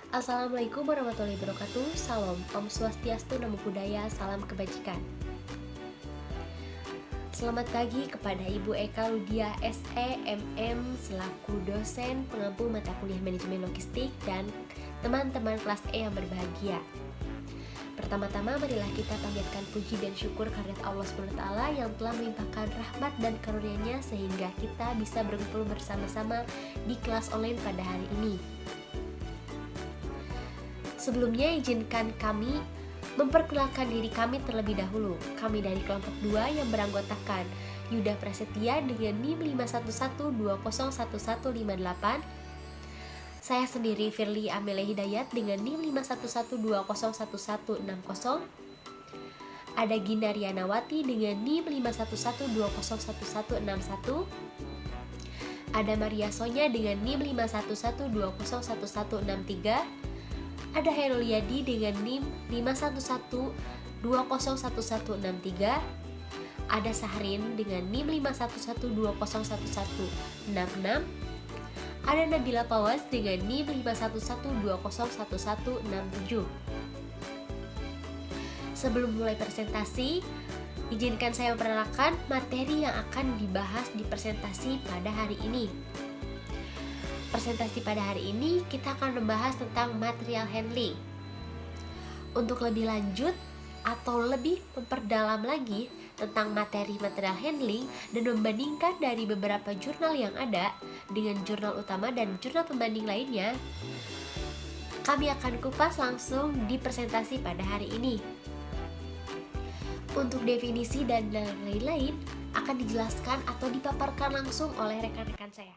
Assalamualaikum warahmatullahi wabarakatuh. Salam, Om Swastiastu, Namo Buddhaya, salam kebajikan. Selamat pagi kepada Ibu Eka Ludia SE MM selaku dosen pengampu mata kuliah manajemen logistik dan teman-teman kelas E yang berbahagia. Pertama-tama marilah kita panjatkan puji dan syukur kehadirat Allah SWT yang telah melimpahkan rahmat dan karunia-Nya sehingga kita bisa berkumpul bersama-sama di kelas online pada hari ini. Sebelumnya izinkan kami memperkenalkan diri kami terlebih dahulu. Kami dari kelompok 2 yang beranggotakan Yuda Prasetya dengan NIM 511201158. Saya sendiri Firly Amelia Hidayat dengan NIM 511201160. Ada Gina Rianawati dengan NIM 511201161. Ada Maria Sonya dengan NIM 511201163. Ada Hairul Yadi dengan NIM 511201163. Ada Sahrin dengan NIM 511201166. Ada Nabila Pawas dengan NIM 511201167. Sebelum mulai presentasi, izinkan saya memperkenalkan materi yang akan dibahas di presentasi pada hari ini. Presentasi pada hari ini kita akan membahas tentang material handling. Untuk lebih lanjut atau lebih memperdalam lagi tentang materi material handling dan membandingkan dari beberapa jurnal yang ada dengan jurnal utama dan jurnal pembanding lainnya, kami akan kupas langsung di presentasi pada hari ini. Untuk definisi dan lain-lain akan dijelaskan atau dipaparkan langsung oleh rekan-rekan saya.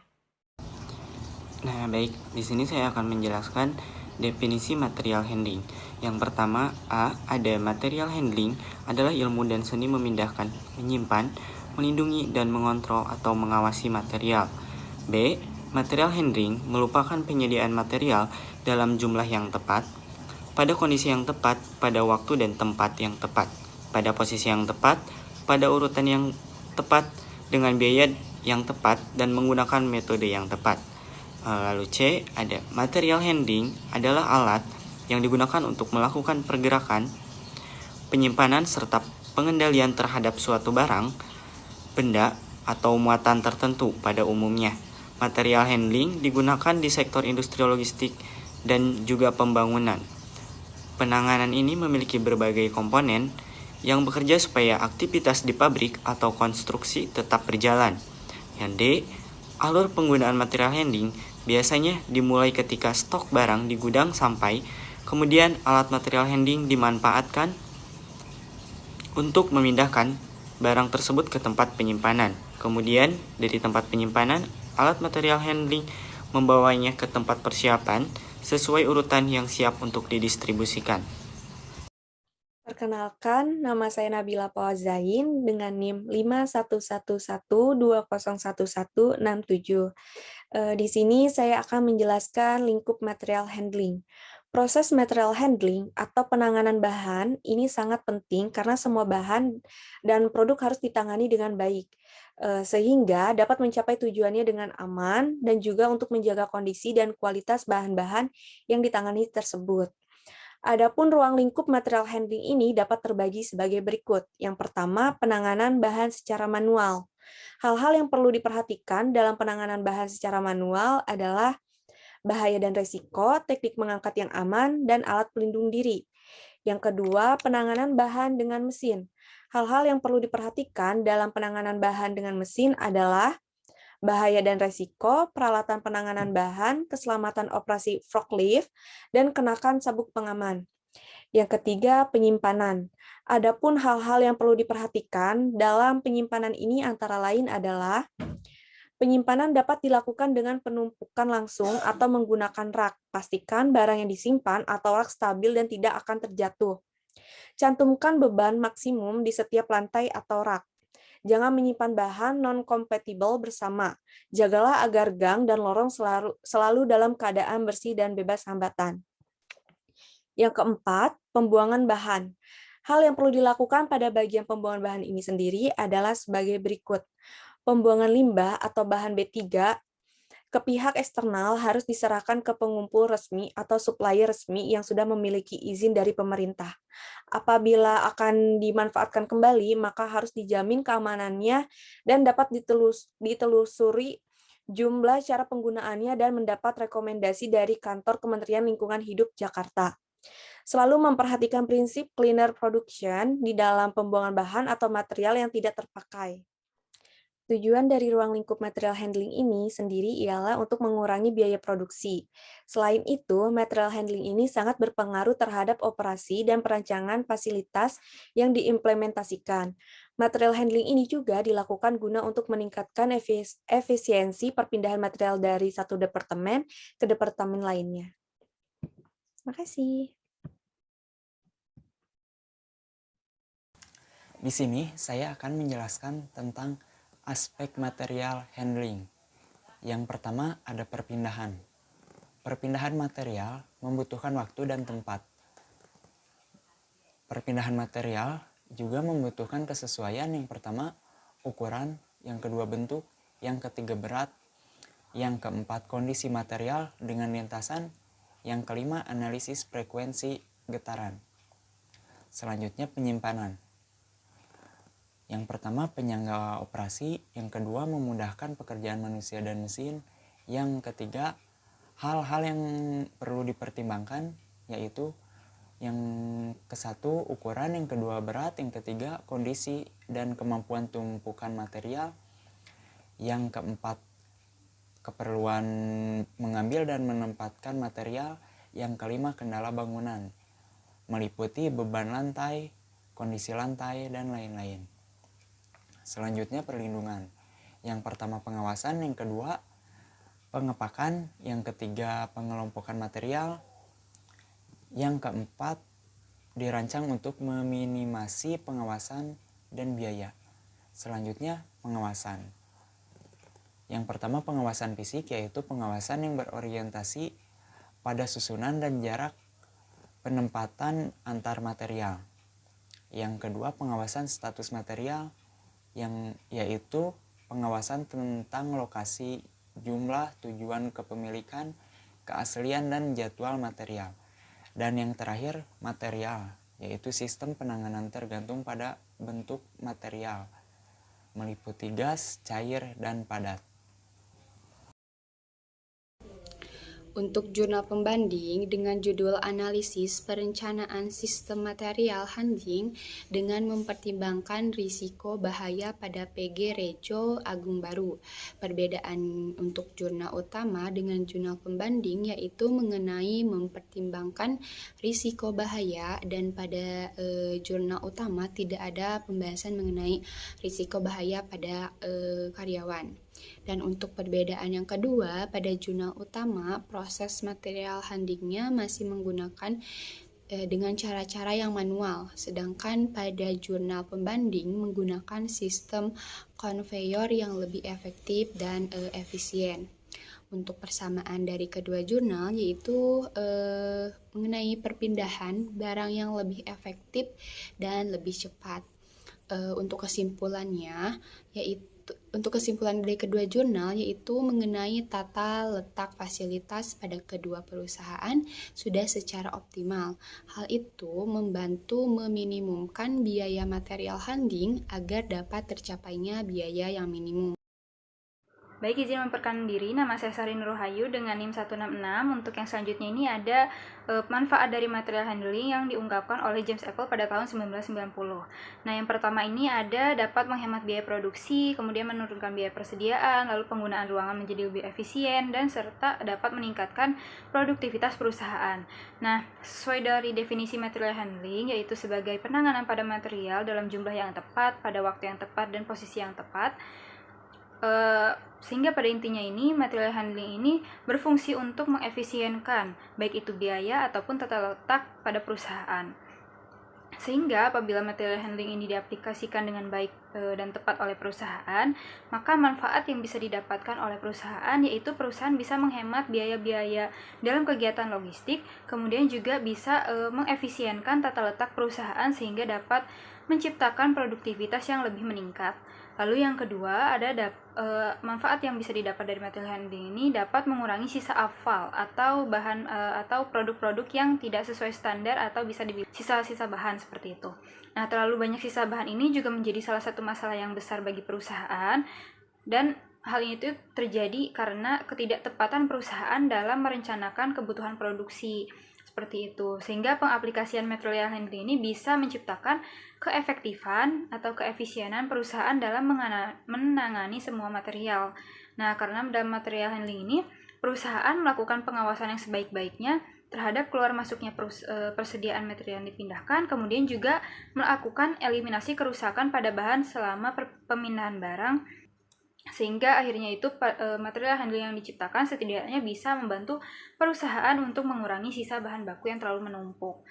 Nah, baik, di sini saya akan menjelaskan definisi material handling. Yang pertama, ada material handling adalah ilmu dan seni memindahkan, menyimpan, melindungi, dan mengontrol atau mengawasi material. B. Material handling merupakan penyediaan material dalam jumlah yang tepat, pada kondisi yang tepat, pada waktu dan tempat yang tepat, pada posisi yang tepat, pada urutan yang tepat, dengan biaya yang tepat, dan menggunakan metode yang tepat. Lalu C, ada material handling adalah alat yang digunakan untuk melakukan pergerakan, penyimpanan, serta pengendalian terhadap suatu barang, benda, atau muatan tertentu pada umumnya. Material handling digunakan di sektor industri logistik dan juga pembangunan. Penanganan ini memiliki berbagai komponen yang bekerja supaya aktivitas di pabrik atau konstruksi tetap berjalan. Yang D, alur penggunaan material handling biasanya dimulai ketika stok barang di gudang sampai, kemudian alat material handling dimanfaatkan untuk memindahkan barang tersebut ke tempat penyimpanan. Kemudian dari tempat penyimpanan, alat material handling membawanya ke tempat persiapan sesuai urutan yang siap untuk didistribusikan. Perkenalkan, nama saya Nabila Pawazain dengan NIM 511201167. Di sini saya akan menjelaskan lingkup material handling. Proses material handling atau penanganan bahan ini sangat penting karena semua bahan dan produk harus ditangani dengan baik, sehingga dapat mencapai tujuannya dengan aman dan juga untuk menjaga kondisi dan kualitas bahan-bahan yang ditangani tersebut. Adapun ruang lingkup material handling ini dapat terbagi sebagai berikut. Yang pertama, penanganan bahan secara manual. Hal-hal yang perlu diperhatikan dalam penanganan bahan secara manual adalah bahaya dan resiko, teknik mengangkat yang aman, dan alat pelindung diri. Yang kedua, penanganan bahan dengan mesin. Hal-hal yang perlu diperhatikan dalam penanganan bahan dengan mesin adalah bahaya dan resiko, peralatan penanganan bahan, keselamatan operasi forklift, dan kenakan sabuk pengaman. Yang ketiga, penyimpanan. Adapun hal-hal yang perlu diperhatikan dalam penyimpanan ini antara lain adalah penyimpanan dapat dilakukan dengan penumpukan langsung atau menggunakan rak. Pastikan barang yang disimpan atau rak stabil dan tidak akan terjatuh. Cantumkan beban maksimum di setiap lantai atau rak. Jangan menyimpan bahan non-compatible bersama. Jagalah agar gang dan lorong selalu dalam keadaan bersih dan bebas hambatan. Yang keempat, pembuangan bahan. Hal yang perlu dilakukan pada bagian pembuangan bahan ini sendiri adalah sebagai berikut. Pembuangan limbah atau bahan B3 ke pihak eksternal harus diserahkan ke pengumpul resmi atau supplier resmi yang sudah memiliki izin dari pemerintah. Apabila akan dimanfaatkan kembali, maka harus dijamin keamanannya dan dapat ditelusuri jumlah cara penggunaannya dan mendapat rekomendasi dari kantor Kementerian Lingkungan Hidup Jakarta. Selalu memperhatikan prinsip cleaner production di dalam pembuangan bahan atau material yang tidak terpakai. Tujuan dari ruang lingkup material handling ini sendiri ialah untuk mengurangi biaya produksi. Selain itu, material handling ini sangat berpengaruh terhadap operasi dan perancangan fasilitas yang diimplementasikan. Material handling ini juga dilakukan guna untuk meningkatkan efisiensi perpindahan material dari satu departemen ke departemen lainnya. Terima kasih. Di sini saya akan menjelaskan tentang aspek material handling. Yang pertama ada perpindahan. Perpindahan material membutuhkan waktu dan tempat. Perpindahan material juga membutuhkan kesesuaian. Yang pertama ukuran, yang kedua bentuk, yang ketiga berat, yang keempat kondisi material dengan lintasan, yang kelima analisis frekuensi getaran. Selanjutnya penyimpanan. Yang pertama penyangga operasi, yang kedua memudahkan pekerjaan manusia dan mesin, yang ketiga hal-hal yang perlu dipertimbangkan yaitu yang kesatu ukuran, yang kedua berat, yang ketiga kondisi dan kemampuan tumpukan material, yang keempat keperluan mengambil dan menempatkan material, yang kelima kendala bangunan meliputi beban lantai, kondisi lantai, dan lain-lain. Selanjutnya perlindungan. Yang pertama pengawasan, yang kedua pengepakan, yang ketiga pengelompokan material, yang keempat dirancang untuk meminimasi pengawasan dan biaya. Selanjutnya pengawasan. Yang pertama pengawasan fisik, yaitu pengawasan yang berorientasi pada susunan dan jarak penempatan antar material. Yang kedua pengawasan status material, yang yaitu pengawasan tentang lokasi, jumlah, tujuan kepemilikan, keaslian, dan jadwal material. Dan yang terakhir material, yaitu sistem penanganan tergantung pada bentuk material, meliputi gas, cair, dan padat. Untuk jurnal pembanding dengan judul Analisis Perencanaan Sistem Material Handling dengan mempertimbangkan risiko bahaya pada PG Rejo Agung Baru. Perbedaan untuk jurnal utama dengan jurnal pembanding yaitu mengenai mempertimbangkan risiko bahaya, dan pada jurnal utama tidak ada pembahasan mengenai risiko bahaya pada karyawan. Dan untuk perbedaan yang kedua, pada jurnal utama, proses material handlingnya masih menggunakan dengan cara-cara yang manual, sedangkan pada jurnal pembanding menggunakan sistem konveyor yang lebih efektif dan efisien. Untuk persamaan dari kedua jurnal yaitu mengenai perpindahan barang yang lebih efektif dan lebih cepat. Untuk kesimpulannya yaitu Untuk kesimpulan dari kedua jurnal yaitu mengenai tata letak fasilitas pada kedua perusahaan sudah secara optimal. Hal itu membantu meminimumkan biaya material handling agar dapat tercapainya biaya yang minimum. Baik, izin memperkenalkan diri, nama saya Sari Nurhayu dengan NIM 166. Untuk yang selanjutnya ini ada manfaat dari material handling yang diungkapkan oleh James Apple pada tahun 1990. Nah, yang pertama ini ada dapat menghemat biaya produksi, kemudian menurunkan biaya persediaan, lalu penggunaan ruangan menjadi lebih efisien, dan serta dapat meningkatkan produktivitas perusahaan. Nah, sesuai dari definisi material handling, yaitu sebagai penanganan pada material dalam jumlah yang tepat, pada waktu yang tepat, dan posisi yang tepat. Sehingga pada intinya ini material handling ini berfungsi untuk mengefisienkan baik itu biaya ataupun tata letak pada perusahaan. Sehingga apabila material handling ini diaplikasikan dengan baik dan tepat oleh perusahaan, maka manfaat yang bisa didapatkan oleh perusahaan yaitu perusahaan bisa menghemat biaya-biaya dalam kegiatan logistik, kemudian juga bisa mengefisienkan tata letak perusahaan sehingga dapat menciptakan produktivitas yang lebih meningkat. Lalu yang kedua, ada manfaat yang bisa didapat dari material handling ini dapat mengurangi sisa afal atau bahan atau produk-produk yang tidak sesuai standar atau bisa dibilang sisa-sisa bahan seperti itu. Nah, terlalu banyak sisa bahan ini juga menjadi salah satu masalah yang besar bagi perusahaan, dan hal itu terjadi karena ketidaktepatan perusahaan dalam merencanakan kebutuhan produksi. Seperti itu, sehingga pengaplikasian material handling ini bisa menciptakan keefektifan atau keefisienan perusahaan dalam menangani semua material. Nah, karena dalam material handling ini, perusahaan melakukan pengawasan yang sebaik-baiknya terhadap keluar masuknya persediaan material yang dipindahkan, kemudian juga melakukan eliminasi kerusakan pada bahan selama pemindahan barang, sehingga akhirnya itu material handling yang diciptakan setidaknya bisa membantu perusahaan untuk mengurangi sisa bahan baku yang terlalu menumpuk.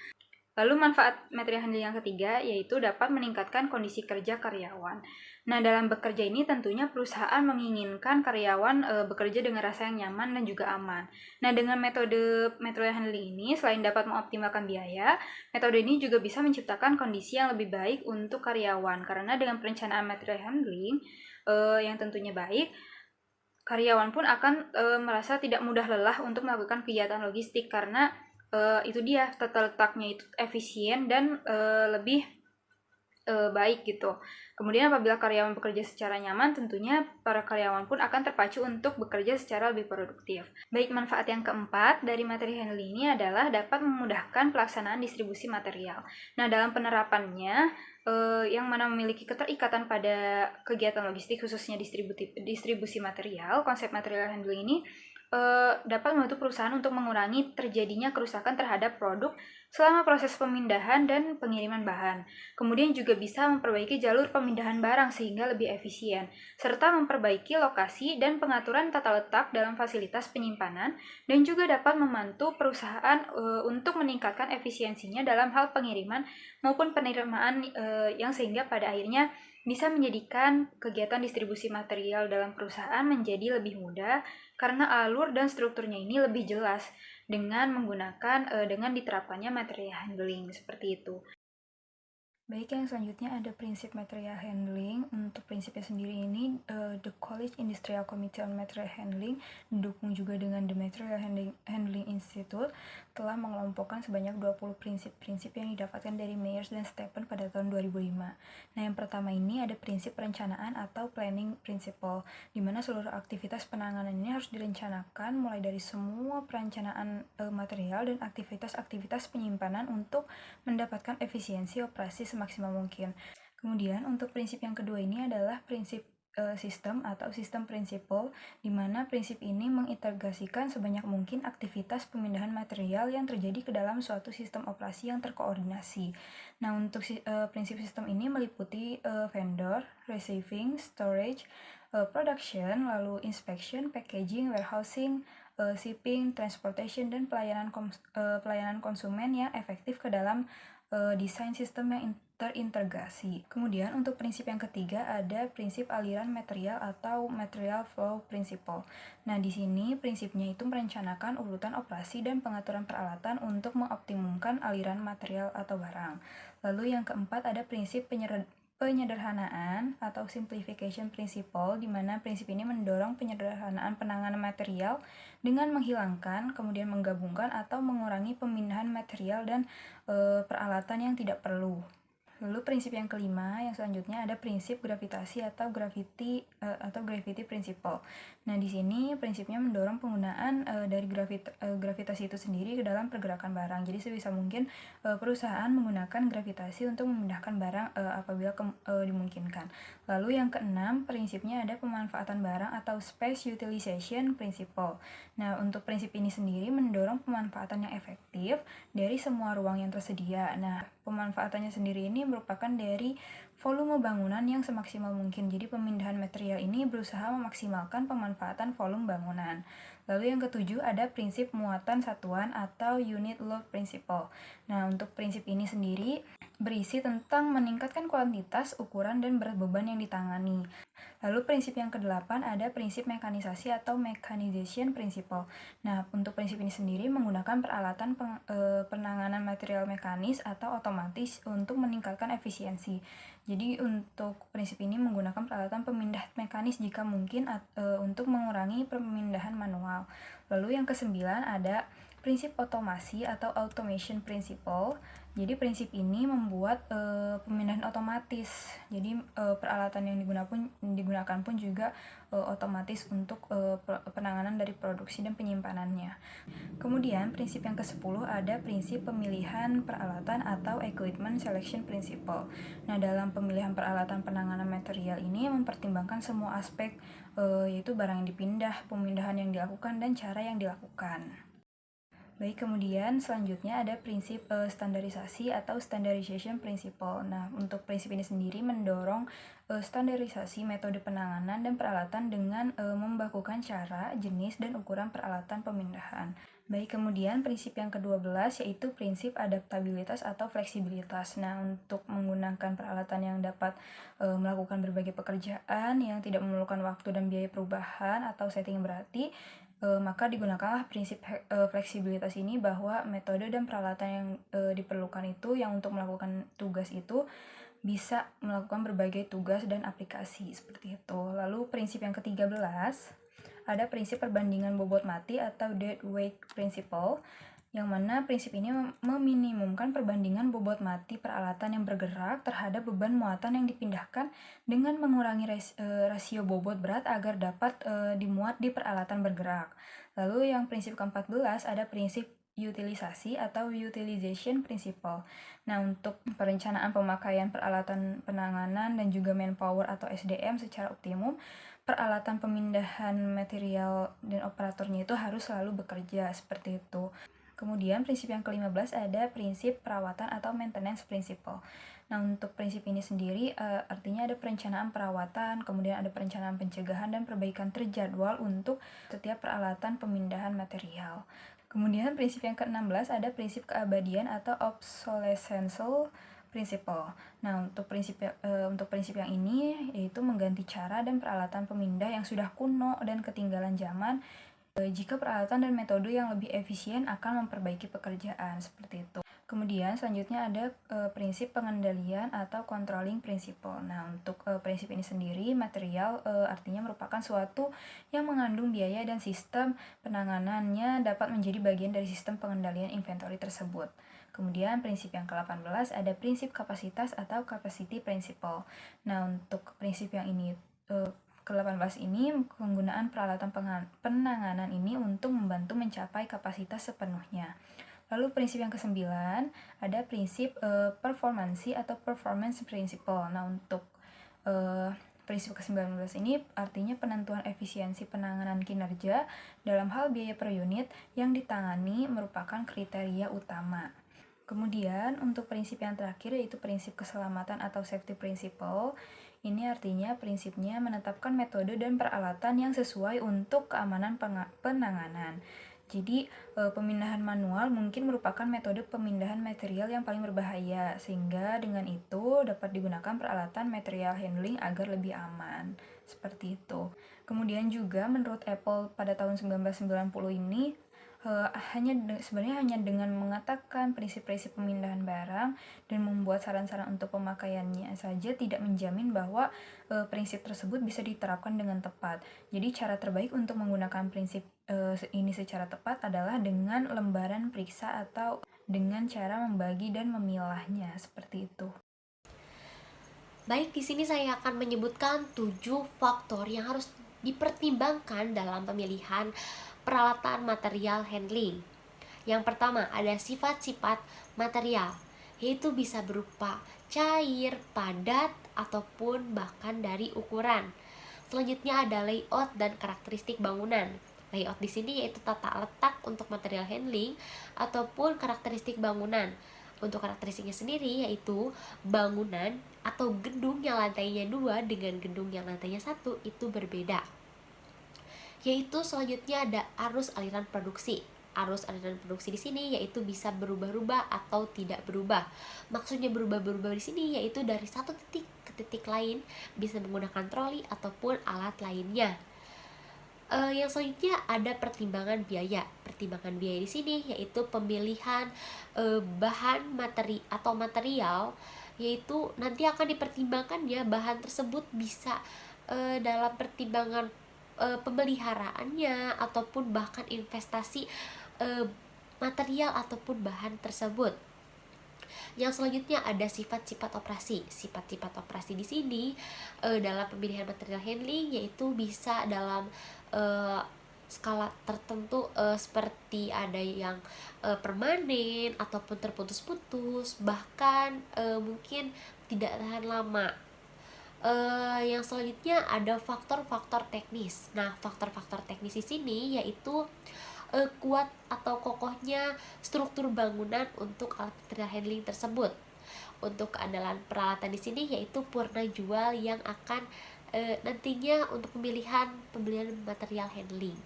Lalu manfaat material handling yang ketiga yaitu dapat meningkatkan kondisi kerja karyawan. Nah, dalam bekerja ini tentunya perusahaan menginginkan karyawan bekerja dengan rasa yang nyaman dan juga aman. Nah, dengan metode material handling ini selain dapat mengoptimalkan biaya, metode ini juga bisa menciptakan kondisi yang lebih baik untuk karyawan. Karena dengan perencanaan material handling yang tentunya baik, karyawan pun akan merasa tidak mudah lelah untuk melakukan kegiatan logistik karena itu dia tata letaknya itu efisien dan lebih baik gitu. Kemudian apabila karyawan bekerja secara nyaman, tentunya para karyawan pun akan terpacu untuk bekerja secara lebih produktif. Baik, manfaat yang keempat dari material handling ini adalah dapat memudahkan pelaksanaan distribusi material. Nah, dalam penerapannya, yang mana memiliki keterikatan pada kegiatan logistik khususnya distribusi material, konsep material handling ini dapat membantu perusahaan untuk mengurangi terjadinya kerusakan terhadap produk selama proses pemindahan dan pengiriman bahan. Kemudian juga bisa memperbaiki jalur pemindahan barang sehingga lebih efisien, serta memperbaiki lokasi dan pengaturan tata letak dalam fasilitas penyimpanan, dan juga dapat membantu perusahaan untuk meningkatkan efisiensinya dalam hal pengiriman maupun penerimaan yang sehingga pada akhirnya bisa menjadikan kegiatan distribusi material dalam perusahaan menjadi lebih mudah karena alur dan strukturnya ini lebih jelas dengan diterapkannya material handling seperti itu. Baik, yang selanjutnya ada prinsip material handling. Untuk prinsipnya sendiri ini, The College Industrial Committee on Material Handling didukung juga dengan The Material Handling Institute telah mengelompokkan sebanyak 20 prinsip-prinsip yang didapatkan dari Myers dan Stephen pada tahun 2005. Nah, yang pertama ini ada prinsip perencanaan atau planning principle, di mana seluruh aktivitas penanganan ini harus direncanakan mulai dari semua perencanaan material dan aktivitas-aktivitas penyimpanan untuk mendapatkan efisiensi operasi semaksimal mungkin. Kemudian untuk prinsip yang kedua ini adalah prinsip sistem atau sistem principle, di mana prinsip ini mengintegrasikan sebanyak mungkin aktivitas pemindahan material yang terjadi ke dalam suatu sistem operasi yang terkoordinasi. Nah, untuk prinsip sistem ini meliputi vendor, receiving, storage, production, lalu inspection, packaging, warehousing, shipping, transportation, dan pelayanan konsumen yang efektif ke dalam desain sistem yang terintegrasi. Kemudian untuk prinsip yang ketiga ada prinsip aliran material atau material flow principle. Nah, di sini prinsipnya itu merencanakan urutan operasi dan pengaturan peralatan untuk mengoptimumkan aliran material atau barang. Lalu yang keempat ada prinsip penyederhanaan atau simplification principle, di mana prinsip ini mendorong penyederhanaan penanganan material dengan menghilangkan, kemudian menggabungkan atau mengurangi pemindahan material dan peralatan yang tidak perlu. Lalu prinsip yang kelima, yang selanjutnya ada prinsip gravitasi atau gravity principle. Nah, di sini prinsipnya mendorong penggunaan dari gravitasi itu sendiri ke dalam pergerakan barang. Jadi sebisa mungkin perusahaan menggunakan gravitasi untuk memindahkan barang apabila dimungkinkan. Lalu yang keenam, prinsipnya ada pemanfaatan barang atau space utilization principle. Nah, untuk prinsip ini sendiri mendorong pemanfaatan yang efektif dari semua ruang yang tersedia. Nah, pemanfaatannya sendiri ini merupakan dari volume bangunan yang semaksimal mungkin. Jadi pemindahan material ini berusaha memaksimalkan pemanfaatan volume bangunan. Lalu yang ketujuh ada prinsip muatan satuan atau unit load principle. Nah, untuk prinsip ini sendiri berisi tentang meningkatkan kuantitas, ukuran, dan berat beban yang ditangani. Lalu prinsip yang ke-8 ada prinsip mekanisasi atau mechanization principle. Nah, untuk prinsip ini sendiri menggunakan peralatan penanganan material mekanis atau otomatis untuk meningkatkan efisiensi. Jadi untuk prinsip ini menggunakan peralatan pemindah mekanis jika mungkin untuk mengurangi pemindahan manual. Lalu yang ke-9 ada prinsip otomasi atau automation principle. Jadi prinsip ini membuat pemindahan otomatis. Jadi peralatan yang digunakan pun juga otomatis untuk penanganan dari produksi dan penyimpanannya. Kemudian prinsip yang ke-10 ada prinsip pemilihan peralatan atau equipment selection principle. Nah, dalam pemilihan peralatan penanganan material ini mempertimbangkan semua aspek yaitu barang yang dipindah, pemindahan yang dilakukan, dan cara yang dilakukan. Baik, kemudian selanjutnya ada prinsip standarisasi atau standardization principle. Nah, untuk prinsip ini sendiri mendorong standarisasi metode penanganan dan peralatan dengan membakukan cara, jenis, dan ukuran peralatan pemindahan. Baik, kemudian prinsip yang ke-12 yaitu prinsip adaptabilitas atau fleksibilitas. Nah, untuk menggunakan peralatan yang dapat melakukan berbagai pekerjaan yang tidak memerlukan waktu dan biaya perubahan atau setting yang berarti, maka digunakanlah prinsip fleksibilitas ini, bahwa metode dan peralatan yang diperlukan itu yang untuk melakukan tugas itu bisa melakukan berbagai tugas dan aplikasi seperti itu. Lalu prinsip yang ke-13 ada prinsip perbandingan bobot mati atau dead weight principle, yang mana prinsip ini meminimumkan perbandingan bobot mati peralatan yang bergerak terhadap beban muatan yang dipindahkan dengan mengurangi rasio bobot berat agar dapat dimuat di peralatan bergerak. Lalu yang prinsip ke-14 ada prinsip utilisasi atau utilization principle. Nah, untuk perencanaan pemakaian peralatan penanganan dan juga manpower atau SDM secara optimum, peralatan pemindahan material dan operatornya itu harus selalu bekerja seperti itu. Kemudian prinsip yang ke-15 ada prinsip perawatan atau maintenance principle. Nah, untuk prinsip ini sendiri artinya ada perencanaan perawatan, kemudian ada perencanaan pencegahan dan perbaikan terjadwal untuk setiap peralatan pemindahan material. Kemudian prinsip yang ke-16 ada prinsip keabadian atau obsolescence principle. Nah, untuk prinsip yang ini yaitu mengganti cara dan peralatan pemindah yang sudah kuno dan ketinggalan zaman jika peralatan dan metode yang lebih efisien akan memperbaiki pekerjaan seperti itu. Kemudian selanjutnya ada prinsip pengendalian atau controlling principle. Nah, untuk prinsip ini sendiri material artinya merupakan suatu yang mengandung biaya dan sistem penanganannya dapat menjadi bagian dari sistem pengendalian inventory tersebut. Kemudian prinsip yang ke-18 ada prinsip kapasitas atau capacity principle. Nah, untuk prinsip yang ini ke-18 ini penggunaan peralatan penanganan ini untuk membantu mencapai kapasitas sepenuhnya. Lalu prinsip yang ke-9 ada prinsip performansi atau performance principle. Nah, untuk prinsip ke-19 ini artinya penentuan efisiensi penanganan kinerja dalam hal biaya per unit yang ditangani merupakan kriteria utama. Kemudian untuk prinsip yang terakhir yaitu prinsip keselamatan atau safety principle. Ini artinya prinsipnya menetapkan metode dan peralatan yang sesuai untuk keamanan penanganan. Jadi pemindahan manual mungkin merupakan metode pemindahan material yang paling berbahaya, sehingga dengan itu dapat digunakan peralatan material handling agar lebih aman. Seperti itu. Kemudian juga menurut Apple pada tahun 1990 ini sebenarnya hanya dengan mengatakan prinsip-prinsip pemindahan barang dan membuat saran-saran untuk pemakaiannya saja tidak menjamin bahwa prinsip tersebut bisa diterapkan dengan tepat. Jadi cara terbaik untuk menggunakan prinsip ini secara tepat adalah dengan lembaran periksa atau dengan cara membagi dan memilahnya seperti itu. Baik, di sini saya akan menyebutkan 7 faktor yang harus dipertimbangkan dalam pemilihan peralatan material handling. Yang pertama ada sifat-sifat material, yaitu bisa berupa cair, padat, ataupun bahkan dari ukuran. Selanjutnya ada layout dan karakteristik bangunan. Layout di sini yaitu tata letak untuk material handling ataupun karakteristik bangunan. Untuk karakteristiknya sendiri yaitu bangunan atau gedung yang lantainya 2 dengan gedung yang lantainya 1 itu berbeda. Yaitu selanjutnya ada arus aliran produksi. Arus aliran produksi di sini yaitu bisa berubah-ubah atau tidak berubah. Maksudnya berubah-ubah di sini yaitu dari satu titik ke titik lain, bisa menggunakan troli ataupun alat lainnya. Yang selanjutnya ada pertimbangan biaya. Pertimbangan biaya di sini yaitu pemilihan bahan materi atau material, yaitu nanti akan dipertimbangkan ya bahan tersebut bisa dalam pertimbangan pemeliharaannya ataupun bahkan investasi material ataupun bahan tersebut. Yang selanjutnya ada sifat-sifat operasi. Sifat-sifat operasi di sini dalam pemilihan material handling yaitu bisa dalam skala tertentu seperti ada yang permanen ataupun terputus-putus, bahkan mungkin tidak tahan lama. Yang selanjutnya ada faktor-faktor teknis. Nah, faktor-faktor teknis di sini yaitu kuat atau kokohnya struktur bangunan untuk alat material handling tersebut. Untuk keandalan peralatan di sini yaitu purna jual yang akan nantinya untuk pembelian material handling.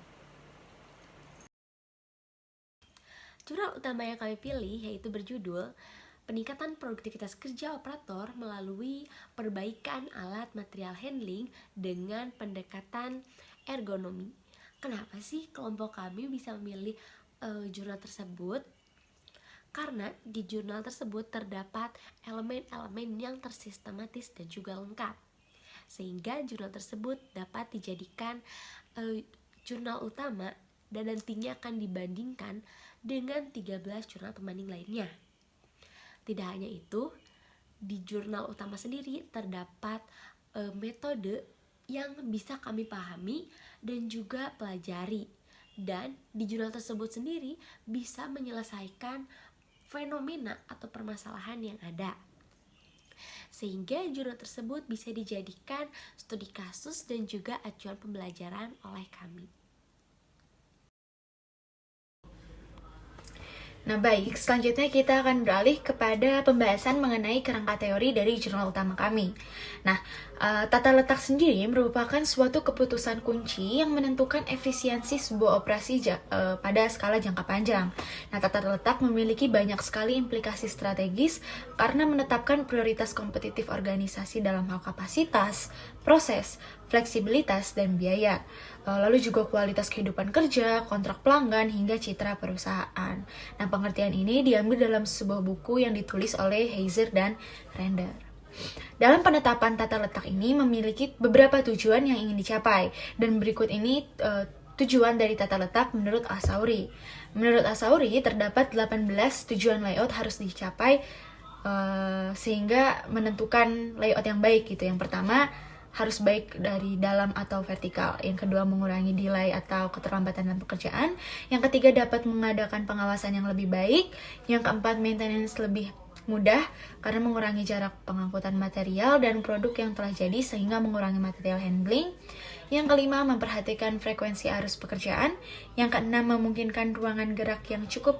Jurnal utama yang kami pilih yaitu berjudul Peningkatan Produktivitas Kerja Operator melalui Perbaikan Alat Material Handling dengan Pendekatan Ergonomi. Kenapa sih kelompok kami bisa memilih jurnal tersebut? Karena di jurnal tersebut terdapat elemen-elemen yang tersistematis dan juga lengkap, sehingga jurnal tersebut dapat dijadikan jurnal utama dan nantinya akan dibandingkan dengan 13 jurnal pembanding lainnya. Tidak hanya itu, di jurnal utama sendiri terdapat metode yang bisa kami pahami dan juga pelajari, dan di jurnal tersebut sendiri bisa menyelesaikan fenomena atau permasalahan yang ada, sehingga jurnal tersebut bisa dijadikan studi kasus dan juga acuan pembelajaran oleh kami. Nah baik, selanjutnya kita akan beralih kepada pembahasan mengenai kerangka teori dari jurnal utama kami. Nah, tata letak sendiri merupakan suatu keputusan kunci yang menentukan efisiensi sebuah operasi pada skala jangka panjang. Nah, tata letak memiliki banyak sekali implikasi strategis karena menetapkan prioritas kompetitif organisasi dalam hal kapasitas, proses, fleksibilitas, dan biaya. Lalu juga kualitas kehidupan kerja, kontrak pelanggan, hingga citra perusahaan. Nah, pengertian ini diambil dalam sebuah buku yang ditulis oleh Heiser dan Render. Dalam penetapan tata letak ini memiliki beberapa tujuan yang ingin dicapai, dan berikut ini tujuan dari tata letak menurut Asauri. Menurut Asauri, terdapat 18 tujuan layout harus dicapai sehingga menentukan layout yang baik gitu. Yang pertama, harus baik dari dalam atau vertikal. Yang kedua, mengurangi delay atau keterlambatan dalam pekerjaan. Yang ketiga, dapat mengadakan pengawasan yang lebih baik. Yang keempat, maintenance lebih mudah karena mengurangi jarak pengangkutan material dan produk yang telah jadi sehingga mengurangi material handling. Yang kelima, memperhatikan frekuensi arus pekerjaan. Yang keenam, memungkinkan ruangan gerak yang cukup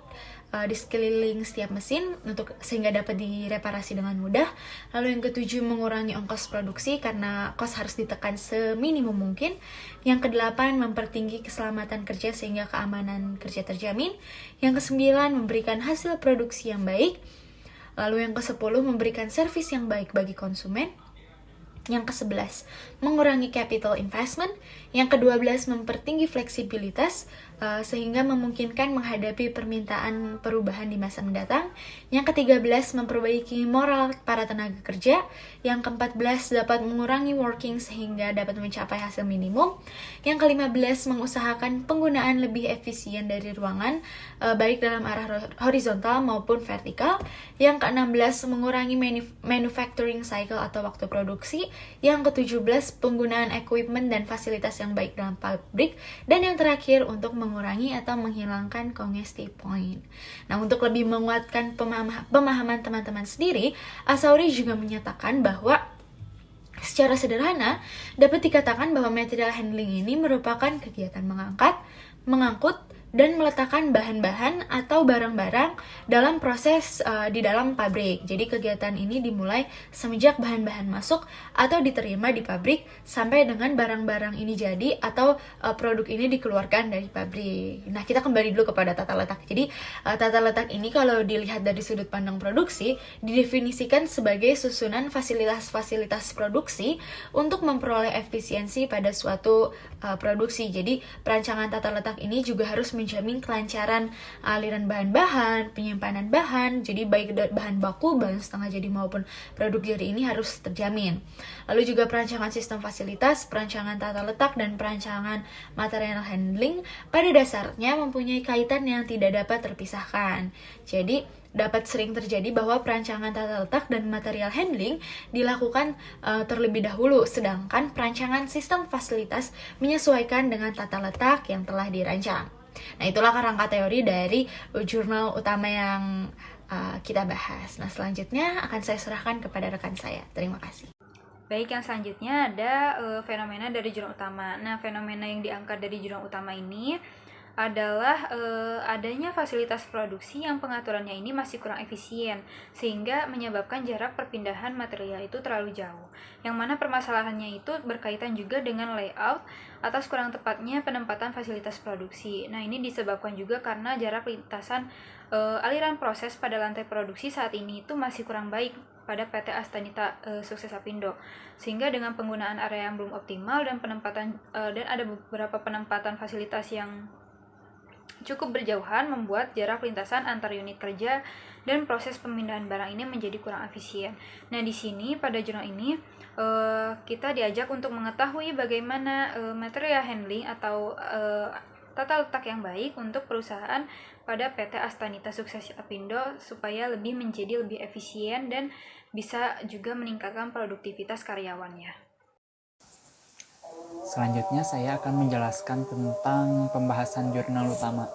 di sekeliling setiap mesin sehingga dapat direparasi dengan mudah. Lalu yang ketujuh, mengurangi ongkos produksi karena kos harus ditekan seminimum mungkin. Yang kedelapan, mempertinggi keselamatan kerja sehingga keamanan kerja terjamin. Yang kesembilan, memberikan hasil produksi yang baik. Lalu yang ke-10, memberikan servis yang baik bagi konsumen. Yang ke-11, mengurangi capital investment. Yang ke-12, mempertinggi fleksibilitas sehingga memungkinkan menghadapi permintaan perubahan di masa mendatang. Yang ke-13, memperbaiki moral para tenaga kerja. Yang ke-14, dapat mengurangi working sehingga dapat mencapai hasil minimum. Yang ke-15, mengusahakan penggunaan lebih efisien dari ruangan, baik dalam arah horizontal maupun vertikal. Yang ke-16, mengurangi manufacturing cycle atau waktu produksi. Yang ke-17, penggunaan equipment dan fasilitas yang baik dalam pabrik. Dan yang terakhir, untuk mengurangi atau menghilangkan congestion point. Nah, untuk lebih menguatkan pemahaman teman-teman sendiri, Asauri juga menyatakan bahwa secara sederhana dapat dikatakan bahwa material handling ini merupakan kegiatan mengangkut, dan meletakkan bahan-bahan atau barang-barang dalam proses di dalam pabrik. Jadi kegiatan ini dimulai semenjak bahan-bahan masuk atau diterima di pabrik sampai dengan barang-barang ini jadi atau produk ini dikeluarkan dari pabrik. Nah, kita kembali dulu kepada tata letak. Jadi tata letak ini kalau dilihat dari sudut pandang produksi didefinisikan sebagai susunan fasilitas-fasilitas produksi untuk memperoleh efisiensi pada suatu produksi. Jadi perancangan tata letak ini juga harus menjamin kelancaran aliran bahan-bahan, penyimpanan bahan, jadi baik bahan baku, bahan setengah jadi maupun produk jadi ini harus terjamin. Lalu juga perancangan sistem fasilitas, perancangan tata letak, dan perancangan material handling pada dasarnya mempunyai kaitan yang tidak dapat terpisahkan. Jadi dapat sering terjadi bahwa perancangan tata letak dan material handling dilakukan terlebih dahulu, sedangkan perancangan sistem fasilitas menyesuaikan dengan tata letak yang telah dirancang. Nah, itulah kerangka teori dari jurnal utama yang kita bahas. Nah, selanjutnya akan saya serahkan kepada rekan saya. Terima kasih. Baik, yang selanjutnya ada fenomena dari jurnal utama. Nah, fenomena yang diangkat dari jurnal utama ini adalah adanya fasilitas produksi yang pengaturannya ini masih kurang efisien, sehingga menyebabkan jarak perpindahan material itu terlalu jauh. Yang mana permasalahannya itu berkaitan juga dengan layout atas kurang tepatnya penempatan fasilitas produksi. Nah, ini disebabkan juga karena jarak lintasan aliran proses pada lantai produksi saat ini itu masih kurang baik pada PT Astanita Sukses Apindo, sehingga dengan penggunaan area yang belum optimal dan penempatan dan ada beberapa penempatan fasilitas yang cukup berjauhan membuat jarak lintasan antar unit kerja dan proses pemindahan barang ini menjadi kurang efisien. Nah, di sini pada jurnal ini kita diajak untuk mengetahui bagaimana material handling atau tata letak yang baik untuk perusahaan pada PT Astanita Sukses Apindo supaya menjadi lebih efisien dan bisa juga meningkatkan produktivitas karyawannya. Selanjutnya saya akan menjelaskan tentang pembahasan jurnal utama.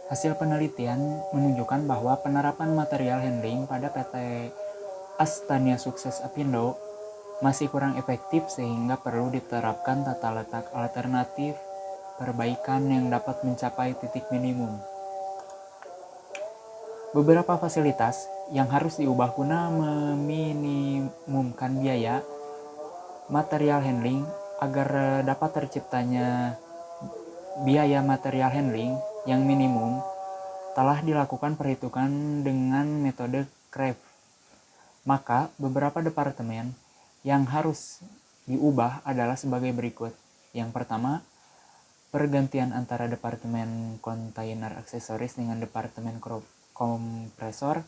Hasil penelitian menunjukkan bahwa penerapan material handling pada PT Astania Sukses Apindo masih kurang efektif sehingga perlu diterapkan tata letak alternatif perbaikan yang dapat mencapai titik minimum. Beberapa fasilitas yang harus diubah guna meminimumkan biaya material handling agar dapat terciptanya biaya material handling yang minimum telah dilakukan perhitungan dengan metode CREF. Maka beberapa departemen yang harus diubah adalah sebagai berikut. Yang pertama, pergantian antara departemen kontainer aksesoris dengan departemen kompresor.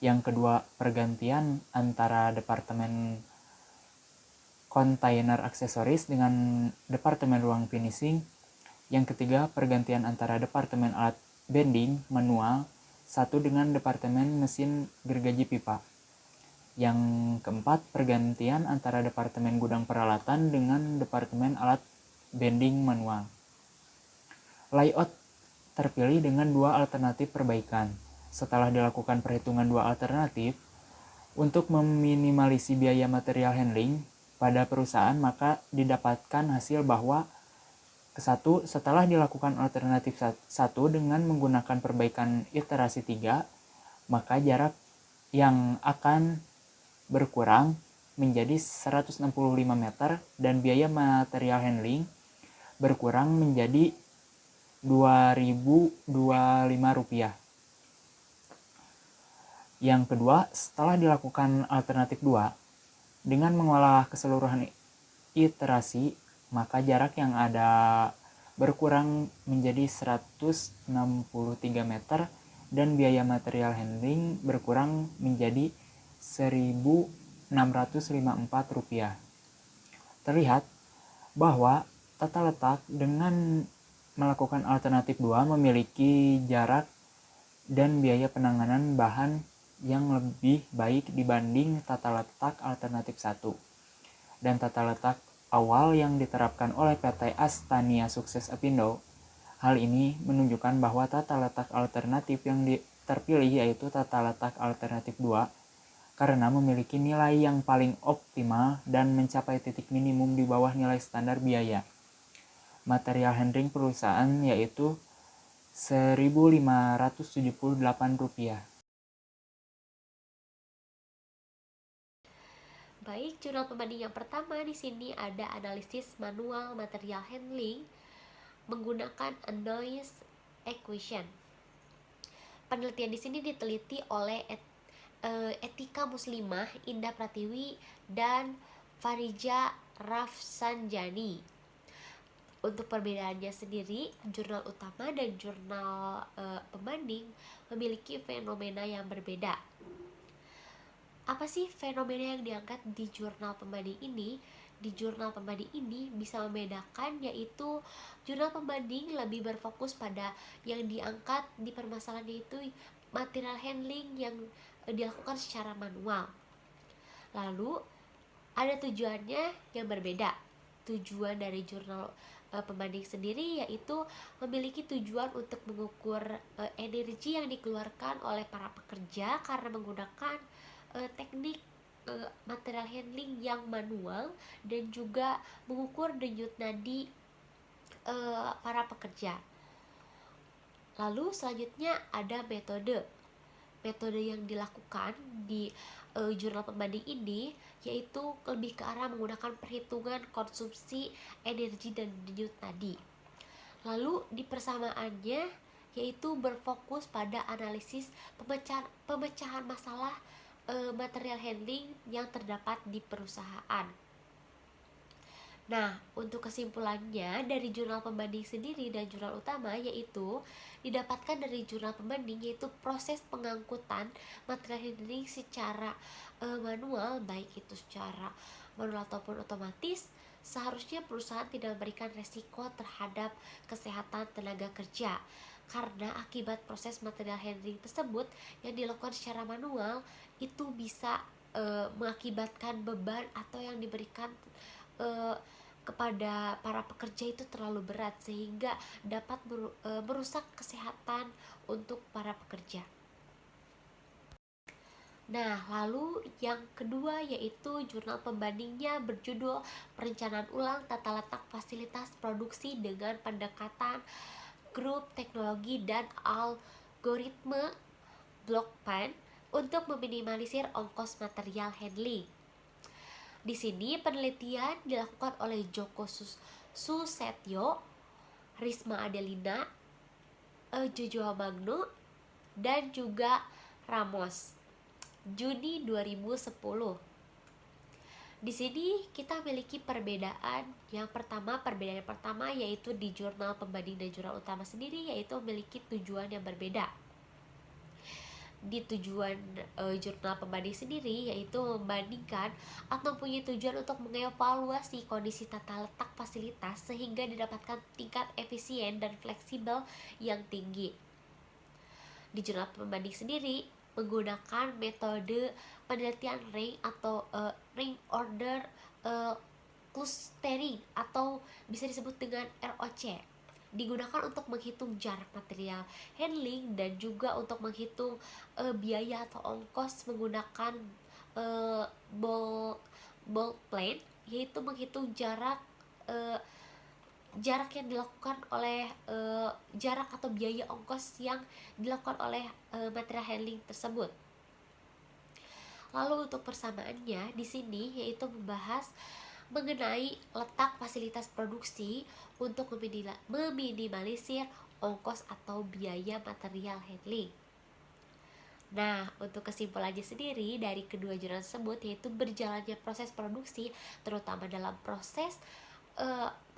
Yang kedua, pergantian antara departemen kontainer aksesoris dengan departemen ruang finishing. Yang ketiga, pergantian antara departemen alat bending manual satu dengan departemen mesin gergaji pipa. Yang keempat, pergantian antara departemen gudang peralatan dengan departemen alat bending manual. Layout terpilih dengan dua alternatif perbaikan. Setelah dilakukan perhitungan dua alternatif untuk meminimalisi biaya material handling pada perusahaan, maka didapatkan hasil bahwa ke-1, setelah dilakukan alternatif 1 dengan menggunakan perbaikan iterasi 3, maka jarak yang akan berkurang menjadi 165 meter dan biaya material handling berkurang menjadi Rp2.025. Yang kedua, setelah dilakukan alternatif 2, dengan mengolah keseluruhan iterasi, maka jarak yang ada berkurang menjadi 163 meter dan biaya material handling berkurang menjadi Rp1.654. Terlihat bahwa tata letak dengan melakukan alternatif 2 memiliki jarak dan biaya penanganan bahan yang lebih baik dibanding tata letak alternatif 1. Dan tata letak awal yang diterapkan oleh PT Astania Sukses Apindo. Hal ini menunjukkan bahwa tata letak alternatif yang terpilih yaitu tata letak alternatif 2 karena memiliki nilai yang paling optimal dan mencapai titik minimum di bawah nilai standar biaya material handling perusahaan, yaitu Rp1.578. Baik, jurnal pembanding yang pertama di sini ada analisis manual material handling menggunakan a noise equation. Penelitian di sini diteliti oleh Etika Muslimah Indah Pratiwi dan Farija Rafsanjani. Untuk perbedaannya sendiri, jurnal utama dan jurnal pembanding memiliki fenomena yang berbeda. Apa sih fenomena yang diangkat di jurnal pembanding ini? Di jurnal pembanding ini bisa membedakan, yaitu jurnal pembanding lebih berfokus pada yang diangkat di permasalahan, yaitu material handling yang dilakukan secara manual. Lalu ada tujuannya yang berbeda. Tujuan dari jurnal pembanding sendiri yaitu memiliki tujuan untuk mengukur energi yang dikeluarkan oleh para pekerja karena menggunakan teknik material handling yang manual, dan juga mengukur denyut nadi para pekerja. Lalu selanjutnya ada metode yang dilakukan di jurnal pembanding ini, yaitu lebih ke arah menggunakan perhitungan konsumsi energi dan denyut nadi. Lalu di persamaannya yaitu berfokus pada analisis pemecahan masalah material handling yang terdapat di perusahaan. Nah, untuk kesimpulannya dari jurnal pembanding sendiri dan jurnal utama yaitu didapatkan dari jurnal pembanding yaitu proses pengangkutan material handling secara manual, baik itu secara manual ataupun otomatis, seharusnya perusahaan tidak memberikan resiko terhadap kesehatan tenaga kerja, karena akibat proses material handling tersebut yang dilakukan secara manual itu bisa mengakibatkan beban atau yang diberikan kepada para pekerja itu terlalu berat sehingga dapat merusak kesehatan untuk para pekerja. Nah, lalu yang kedua yaitu jurnal pembandingnya berjudul Perencanaan Ulang Tata Letak Fasilitas Produksi dengan Pendekatan Grup Teknologi dan Algoritme Blockchain untuk meminimalisir ongkos material handling. Di sini penelitian dilakukan oleh Joko Susetyo, Risma Adelina, Jojo Magno, dan juga Ramos, Juni 2010. Di sini kita memiliki perbedaan yang pertama yaitu di jurnal pembanding dan jurnal utama sendiri yaitu memiliki tujuan yang berbeda. Di tujuan jurnal pembanding sendiri yaitu membandingkan atau mempunyai tujuan untuk mengevaluasi kondisi tata letak fasilitas sehingga didapatkan tingkat efisien dan fleksibel yang tinggi. Di jurnal pembanding sendiri menggunakan metode penelitian ring atau ring order clustering atau bisa disebut dengan ROC. Digunakan untuk menghitung jarak material handling dan juga untuk menghitung biaya atau ongkos menggunakan ball plane, yaitu menghitung jarak yang dilakukan oleh jarak atau biaya ongkos yang dilakukan oleh material handling tersebut. Lalu untuk persamaannya di sini yaitu membahas mengenai letak fasilitas produksi untuk meminimalisir ongkos atau biaya material handling. Nah, untuk kesimpulannya sendiri dari kedua jurnal tersebut yaitu berjalannya proses produksi terutama dalam proses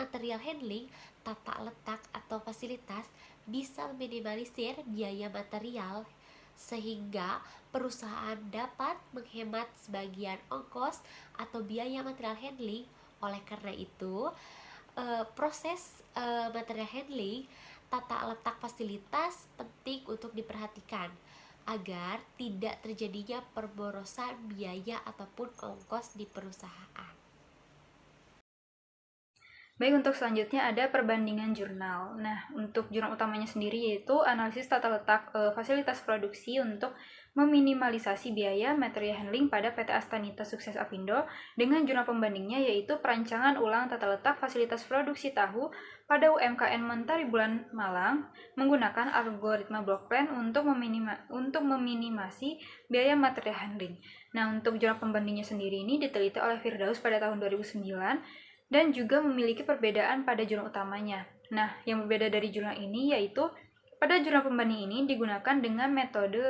material handling, tata letak atau fasilitas bisa meminimalisir biaya material sehingga perusahaan dapat menghemat sebagian ongkos atau biaya material handling. Oleh karena itu, proses material handling, tata letak fasilitas penting untuk diperhatikan agar tidak terjadinya pemborosan biaya ataupun ongkos di perusahaan. Baik, untuk selanjutnya ada perbandingan jurnal. Nah, untuk jurnal utamanya sendiri yaitu analisis tata letak fasilitas produksi untuk meminimalisasi biaya material handling pada PT Astanita Sukses Apindo dengan jurnal pembandingnya yaitu perancangan ulang tata letak fasilitas produksi tahu pada UMKM Mentari Bulan Malang menggunakan algoritma block plan untuk meminimasi biaya material handling. Nah, untuk jurnal pembandingnya sendiri ini diteliti oleh Firdaus pada tahun 2009 dan juga memiliki perbedaan pada jurnal utamanya. Nah, yang berbeda dari jurnal ini yaitu pada jurnal pembanding ini digunakan dengan metode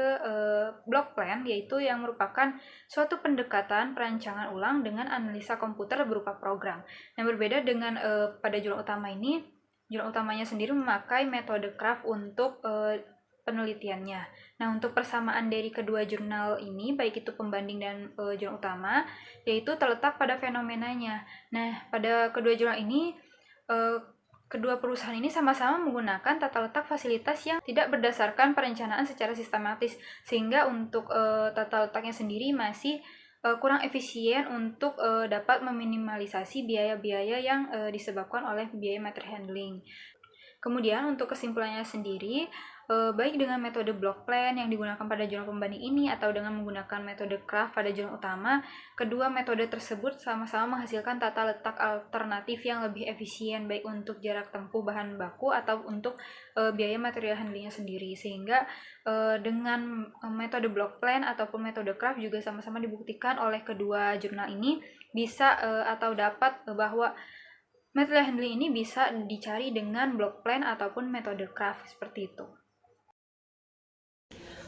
block plan, yaitu yang merupakan suatu pendekatan perancangan ulang dengan analisa komputer berupa program. Nah, berbeda dengan pada jurnal utama ini, jurnal utamanya sendiri memakai metode craft untuk penelitiannya. Nah, untuk persamaan dari kedua jurnal ini, baik itu pembanding dan jurnal utama, yaitu terletak pada fenomenanya. Nah, pada kedua jurnal ini, kedua perusahaan ini sama-sama menggunakan tata letak fasilitas yang tidak berdasarkan perencanaan secara sistematis, sehingga untuk tata letaknya sendiri masih kurang efisien untuk dapat meminimalisasi biaya-biaya yang disebabkan oleh biaya material handling. Kemudian untuk kesimpulannya sendiri, baik dengan metode block plan yang digunakan pada jurnal pembanding ini atau dengan menggunakan metode craft pada jurnal utama, kedua metode tersebut sama-sama menghasilkan tata letak alternatif yang lebih efisien baik untuk jarak tempuh bahan baku atau untuk biaya material handlingnya sendiri. Sehingga dengan metode block plan ataupun metode craft juga sama-sama dibuktikan oleh kedua jurnal ini bisa atau dapat bahwa material handling ini bisa dicari dengan block plan ataupun metode craft seperti itu.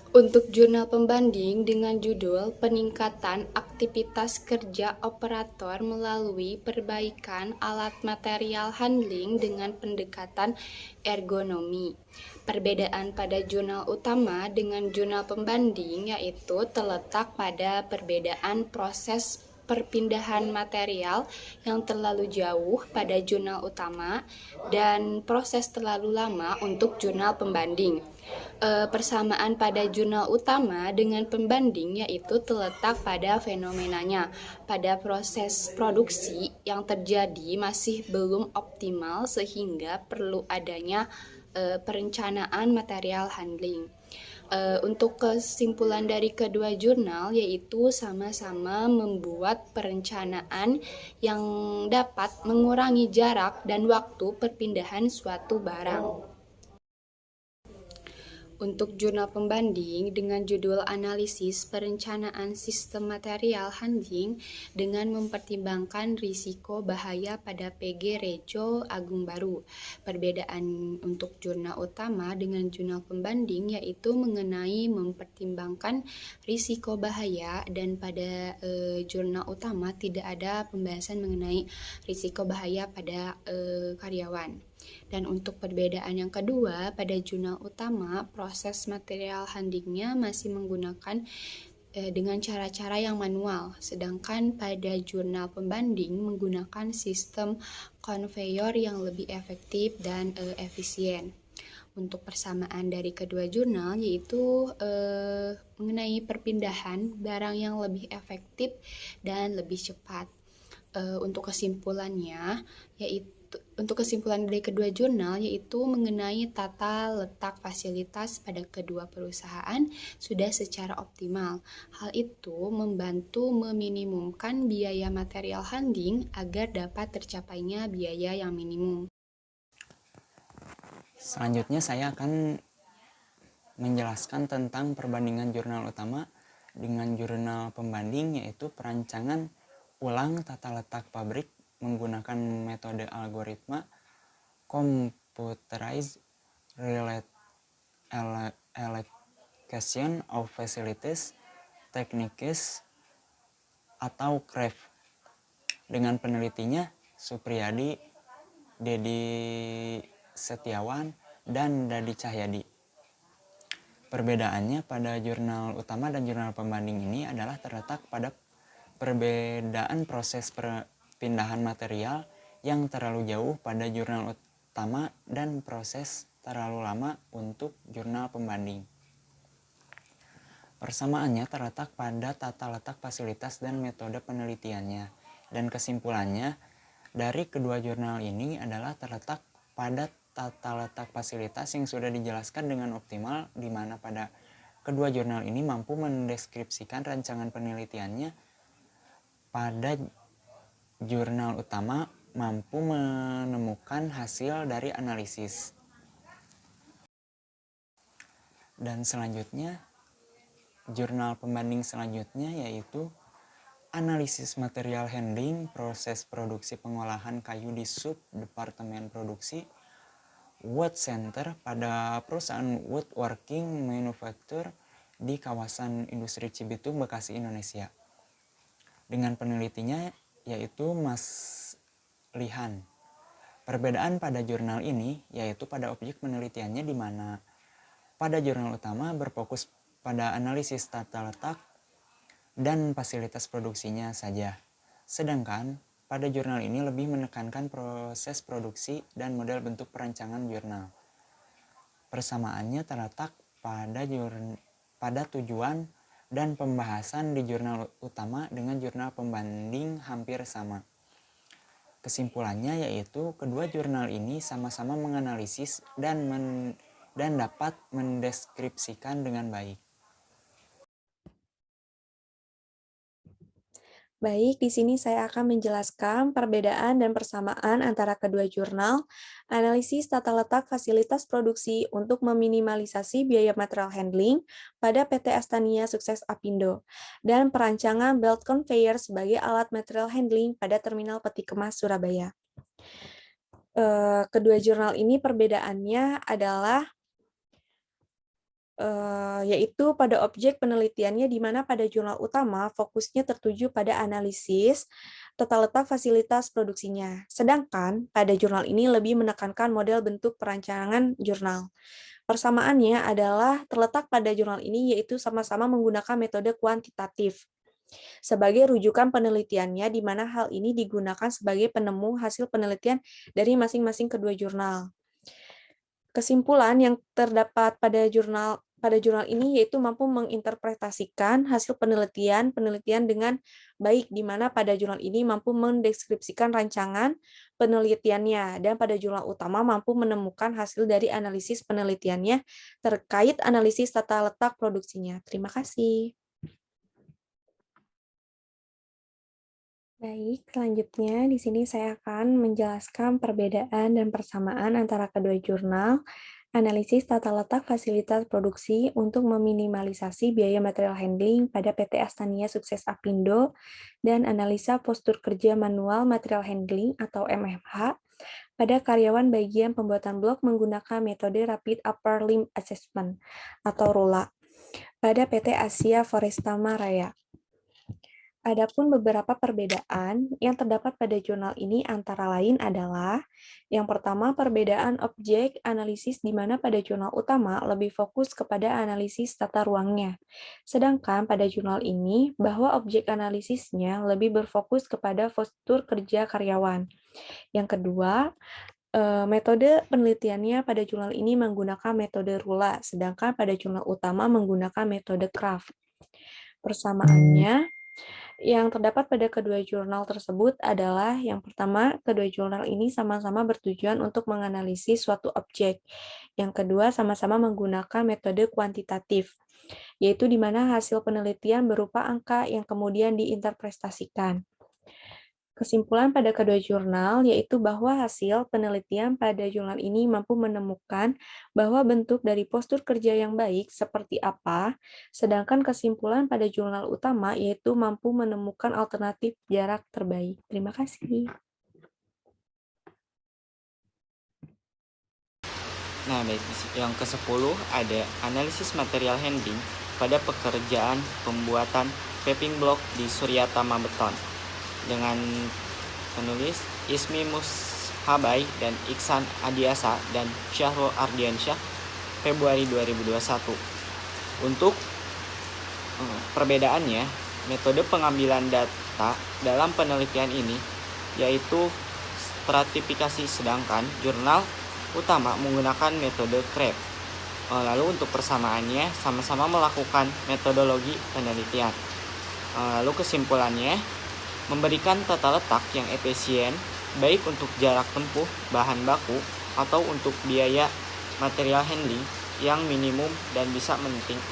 Untuk jurnal pembanding dengan judul Peningkatan Aktivitas Kerja Operator Melalui Perbaikan Alat Material Handling dengan Pendekatan Ergonomi. Perbedaan pada jurnal utama dengan jurnal pembanding yaitu terletak pada perbedaan proses perpindahan material yang terlalu jauh pada jurnal utama dan proses terlalu lama untuk jurnal pembanding. Persamaan pada jurnal utama dengan pembanding yaitu terletak pada fenomenanya. Pada proses produksi yang terjadi masih belum optimal sehingga perlu adanya perencanaan material handling. Untuk kesimpulan dari kedua jurnal yaitu sama-sama membuat perencanaan yang dapat mengurangi jarak dan waktu perpindahan suatu barang. Untuk jurnal pembanding dengan judul Analisis Perencanaan Sistem Material Handling dengan mempertimbangkan risiko bahaya pada PG Rejo Agung Baru. Perbedaan untuk jurnal utama dengan jurnal pembanding yaitu mengenai mempertimbangkan risiko bahaya, dan pada jurnal utama tidak ada pembahasan mengenai risiko bahaya pada karyawan. Dan untuk perbedaan yang kedua, pada jurnal utama proses material handlingnya masih menggunakan dengan cara-cara yang manual, sedangkan pada jurnal pembanding menggunakan sistem konveyor yang lebih efektif dan efisien. Untuk persamaan dari kedua jurnal yaitu mengenai perpindahan barang yang lebih efektif dan lebih cepat. Untuk kesimpulannya yaitu Untuk kesimpulan dari kedua jurnal yaitu mengenai tata letak fasilitas pada kedua perusahaan sudah secara optimal. Hal itu membantu meminimumkan biaya material handling agar dapat tercapainya biaya yang minimum. Selanjutnya saya akan menjelaskan tentang perbandingan jurnal utama dengan jurnal pembanding, yaitu perancangan ulang tata letak pabrik menggunakan metode algoritma Computerized Allocation of Facilities Techniques atau CRAFT dengan penelitinya Supriyadi, Dedi Setiawan, dan Dadi Cahyadi. Perbedaannya pada jurnal utama dan jurnal pembanding ini adalah terletak pada perbedaan proses pindahan material yang terlalu jauh pada jurnal utama dan proses terlalu lama untuk jurnal pembanding. Persamaannya terletak pada tata letak fasilitas dan metode penelitiannya, dan kesimpulannya dari kedua jurnal ini adalah terletak pada tata letak fasilitas yang sudah dijelaskan dengan optimal, di mana pada kedua jurnal ini mampu mendeskripsikan rancangan penelitiannya. Pada jurnal utama mampu menemukan hasil dari analisis. Dan selanjutnya, jurnal pembanding selanjutnya yaitu analisis material handling, proses produksi pengolahan kayu di sub-departemen produksi Wood Center pada perusahaan Woodworking Manufacture di kawasan industri Cibitung, Bekasi, Indonesia. Dengan penelitinya yaitu Mas Lihan. Perbedaan pada jurnal ini yaitu pada objek penelitiannya, di mana pada jurnal utama berfokus pada analisis tata letak dan fasilitas produksinya saja. Sedangkan pada jurnal ini lebih menekankan proses produksi dan model bentuk perancangan jurnal. Persamaannya terletak pada tujuan dan pembahasan di jurnal utama dengan jurnal pembanding hampir sama. Kesimpulannya yaitu kedua jurnal ini sama-sama menganalisis dan dapat mendeskripsikan dengan baik. Baik, di sini saya akan menjelaskan perbedaan dan persamaan antara kedua jurnal, analisis tata letak fasilitas produksi untuk meminimalisasi biaya material handling pada PT Astania Sukses Apindo, dan perancangan belt conveyor sebagai alat material handling pada terminal peti kemas Surabaya. Kedua jurnal ini perbedaannya adalah yaitu pada objek penelitiannya, di mana pada jurnal utama fokusnya tertuju pada analisis tata letak fasilitas produksinya. Sedangkan pada jurnal ini lebih menekankan model bentuk perancangan jurnal. Persamaannya adalah terletak pada jurnal ini, yaitu sama-sama menggunakan metode kuantitatif sebagai rujukan penelitiannya, di mana hal ini digunakan sebagai penemu hasil penelitian dari masing-masing kedua jurnal. Kesimpulan yang terdapat pada jurnal ini yaitu mampu menginterpretasikan hasil penelitian dengan baik, di mana pada jurnal ini mampu mendeskripsikan rancangan penelitiannya, dan pada jurnal utama mampu menemukan hasil dari analisis penelitiannya terkait analisis tata letak produksinya. Terima kasih. Baik, selanjutnya di sini saya akan menjelaskan perbedaan dan persamaan antara kedua jurnal, analisis tata letak fasilitas produksi untuk meminimalisasi biaya material handling pada PT Astania Sukses Apindo, dan analisa postur kerja manual material handling atau MMH pada karyawan bagian pembuatan blok menggunakan metode Rapid Upper Limb Assessment atau RULA pada PT Asia Forestama Raya. Adapun beberapa perbedaan yang terdapat pada jurnal ini antara lain adalah: yang pertama, perbedaan objek analisis, di mana pada jurnal utama lebih fokus kepada analisis tata ruangnya. Sedangkan pada jurnal ini, bahwa objek analisisnya lebih berfokus kepada postur kerja karyawan. Yang kedua, metode penelitiannya pada jurnal ini menggunakan metode RULA, sedangkan pada jurnal utama menggunakan metode Kraft. Persamaannya yang terdapat pada kedua jurnal tersebut adalah: yang pertama, kedua jurnal ini sama-sama bertujuan untuk menganalisis suatu objek. Yang kedua, sama-sama menggunakan metode kuantitatif, yaitu di mana hasil penelitian berupa angka yang kemudian diinterpretasikan. Kesimpulan pada kedua jurnal yaitu bahwa hasil penelitian pada jurnal ini mampu menemukan bahwa bentuk dari postur kerja yang baik seperti apa, sedangkan kesimpulan pada jurnal utama yaitu mampu menemukan alternatif jarak terbaik. Terima kasih. Nah, baik, yang ke-10 ada analisis material handling pada pekerjaan pembuatan paving block di Suryatama Beton, dengan penulis Ismi Mushabai dan Iksan Adiasa dan Syahrul Ardiansyah, Februari 2021. Untuk perbedaannya, metode pengambilan data dalam penelitian ini yaitu stratifikasi, sedangkan jurnal utama menggunakan metode Kraft. Lalu untuk persamaannya, sama-sama melakukan metodologi penelitian. Lalu kesimpulannya, memberikan tata letak yang efisien baik untuk jarak tempuh, bahan baku, atau untuk biaya material handling yang minimum dan bisa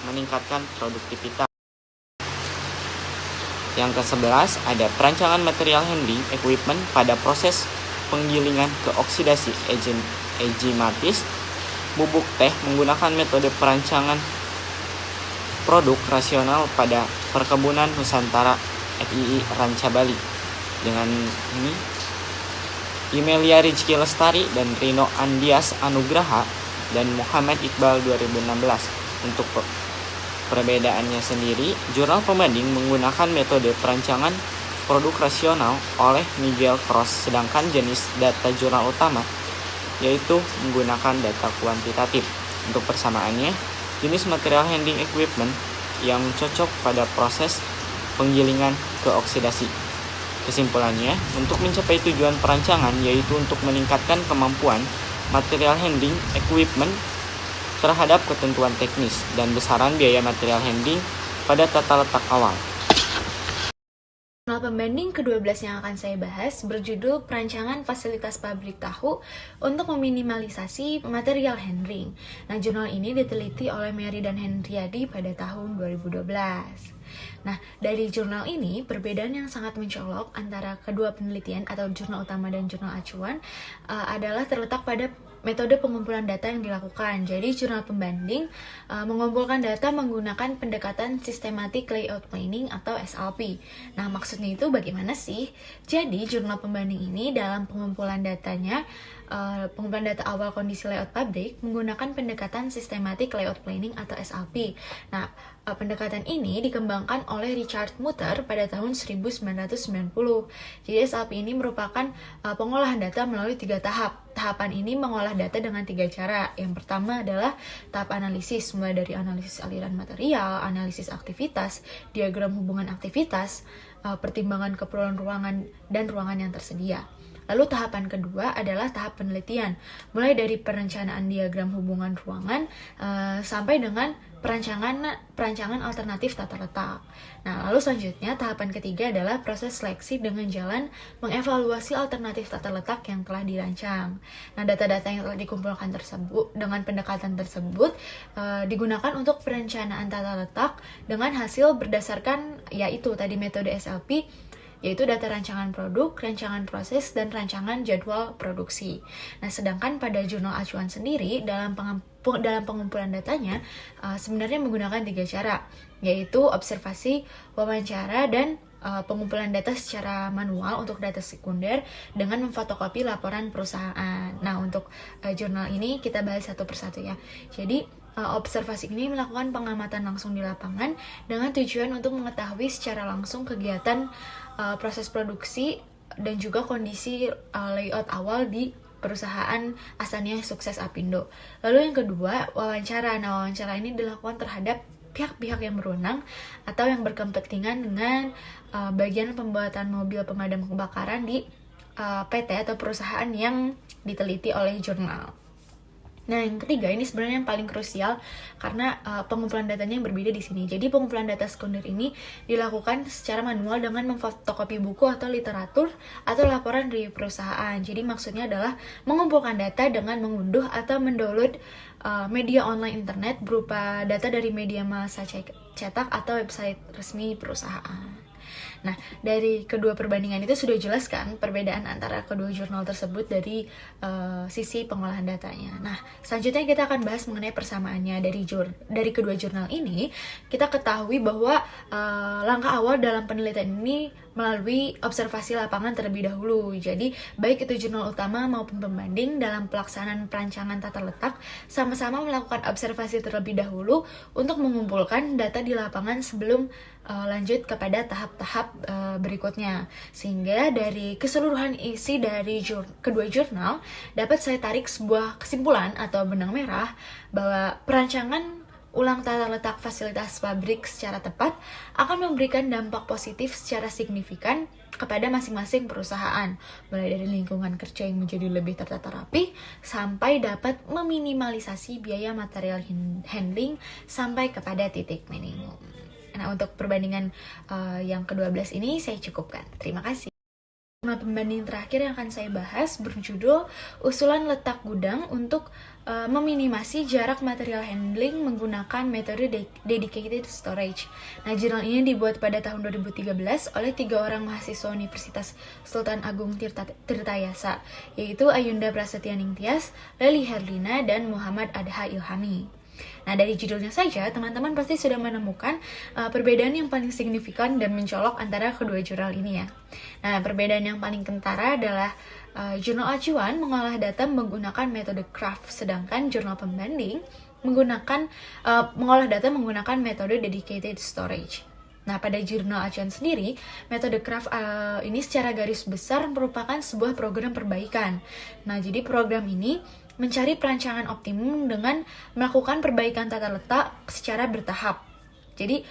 meningkatkan produktivitas. Yang ke-11 ada perancangan material handling equipment pada proses penggilingan ke oksidasi enzimatis bubuk teh menggunakan metode perancangan produk rasional pada Perkebunan Nusantara FII Ranca Bali. Dengan ini Imelia Rizky Lestari dan Rino Andias Anugraha dan Muhammad Iqbal 2016. Untuk perbedaannya sendiri, jurnal pembanding menggunakan metode perancangan produk rasional oleh Miguel Cross, sedangkan jenis data jurnal utama yaitu menggunakan data kuantitatif. Untuk persamaannya, jenis material handling equipment yang cocok pada proses penggilingan ke oksidasi. Kesimpulannya, untuk mencapai tujuan perancangan yaitu untuk meningkatkan kemampuan material handling equipment terhadap ketentuan teknis dan besaran biaya material handling pada tata letak awal. Jurnal pembanding ke-12 yang akan saya bahas berjudul Perancangan Fasilitas Pabrik Tahu untuk Meminimalisasi Material Handling. Nah, jurnal ini diteliti oleh Mary dan Henryadi pada tahun 2012. Nah, dari jurnal ini, perbedaan yang sangat mencolok antara kedua penelitian atau jurnal utama dan jurnal acuan adalah terletak pada metode pengumpulan data yang dilakukan. Jadi, jurnal pembanding mengumpulkan data menggunakan pendekatan Systematic Layout Planning atau SLP. Nah, maksudnya itu bagaimana sih? Jadi, jurnal pembanding ini dalam pengumpulan datanya, pengumpulan data awal kondisi layout pabrik menggunakan pendekatan Systematic Layout Planning atau SLP. Nah, pendekatan ini dikembangkan oleh Richard Mutter pada tahun 1990. Jadi SLP ini merupakan pengolahan data melalui 3 tahap. Tahapan ini mengolah data dengan 3 cara. Yang pertama adalah tahap analisis, mulai dari analisis aliran material, analisis aktivitas, diagram hubungan aktivitas, pertimbangan keperluan ruangan dan ruangan yang tersedia. Lalu tahapan kedua adalah tahap penelitian, mulai dari perencanaan diagram hubungan ruangan sampai dengan perancangan alternatif tata letak. Nah, lalu selanjutnya tahapan ketiga adalah proses seleksi dengan jalan mengevaluasi alternatif tata letak yang telah dirancang. Nah, data-data yang telah dikumpulkan tersebut dengan pendekatan tersebut digunakan untuk perencanaan tata letak dengan hasil berdasarkan yaitu tadi metode SLP, yaitu data rancangan produk, rancangan proses, dan rancangan jadwal produksi. Nah, sedangkan pada jurnal acuan sendiri, dalam pengumpulan datanya, sebenarnya menggunakan 3 cara, yaitu observasi, wawancara, dan pengumpulan data secara manual untuk data sekunder dengan memfotokopi laporan perusahaan. Nah, untuk jurnal ini kita bahas satu persatu ya. Jadi, observasi ini melakukan pengamatan langsung di lapangan dengan tujuan untuk mengetahui secara langsung kegiatan proses produksi dan juga kondisi layout awal di perusahaan asalnya Sukses Apindo. Lalu yang kedua, wawancara. Nah, wawancara ini dilakukan terhadap pihak-pihak yang berwenang atau yang berkepentingan dengan bagian pembuatan mobil pemadam kebakaran di PT atau perusahaan yang diteliti oleh jurnal. Nah, yang ketiga ini sebenarnya yang paling krusial karena pengumpulan datanya yang berbeda di sini. Jadi pengumpulan data sekunder ini dilakukan secara manual dengan memfotokopi buku atau literatur atau laporan dari perusahaan. Jadi maksudnya adalah mengumpulkan data dengan mengunduh atau mendownload media online internet berupa data dari media massa cetak atau website resmi perusahaan. Nah, dari kedua perbandingan itu sudah jelas kan perbedaan antara kedua jurnal tersebut dari sisi pengolahan datanya. Nah, selanjutnya kita akan bahas mengenai persamaannya dari kedua jurnal ini. Kita ketahui bahwa langkah awal dalam penelitian ini melalui observasi lapangan terlebih dahulu. Jadi, baik itu jurnal utama maupun pembanding dalam pelaksanaan perancangan tata letak sama-sama melakukan observasi terlebih dahulu untuk mengumpulkan data di lapangan sebelum lanjut kepada tahap-tahap berikutnya. Sehingga dari keseluruhan isi dari kedua jurnal dapat saya tarik sebuah kesimpulan atau benang merah bahwa perancangan ulang tata letak fasilitas pabrik secara tepat akan memberikan dampak positif secara signifikan kepada masing-masing perusahaan, mulai dari lingkungan kerja yang menjadi lebih tertata rapi, sampai dapat meminimalisasi biaya material handling sampai kepada titik minimum. Nah, untuk perbandingan yang ke-12 ini saya cukupkan. Terima kasih. Jurnal pembanding terakhir yang akan saya bahas berjudul Usulan Letak Gudang untuk meminimasi jarak material handling menggunakan metode dedicated storage. Nah, jurnal ini dibuat pada tahun 2013 oleh 3 orang mahasiswa Universitas Sultan Agung Tirtayasa, yaitu Ayunda Prasetyaning Tias, Leli Herlina, dan Muhammad Adha Ilhami. Nah, dari judulnya saja, teman-teman pasti sudah menemukan perbedaan yang paling signifikan dan mencolok antara kedua jurnal ini ya. Nah, perbedaan yang paling kentara adalah jurnal acuan mengolah data menggunakan metode craft, sedangkan jurnal pembanding mengolah data menggunakan metode dedicated storage. Nah, pada jurnal acuan sendiri, metode craft ini secara garis besar merupakan sebuah program perbaikan. Nah, jadi program ini mencari perancangan optimum dengan melakukan perbaikan tata letak secara bertahap. Jadi,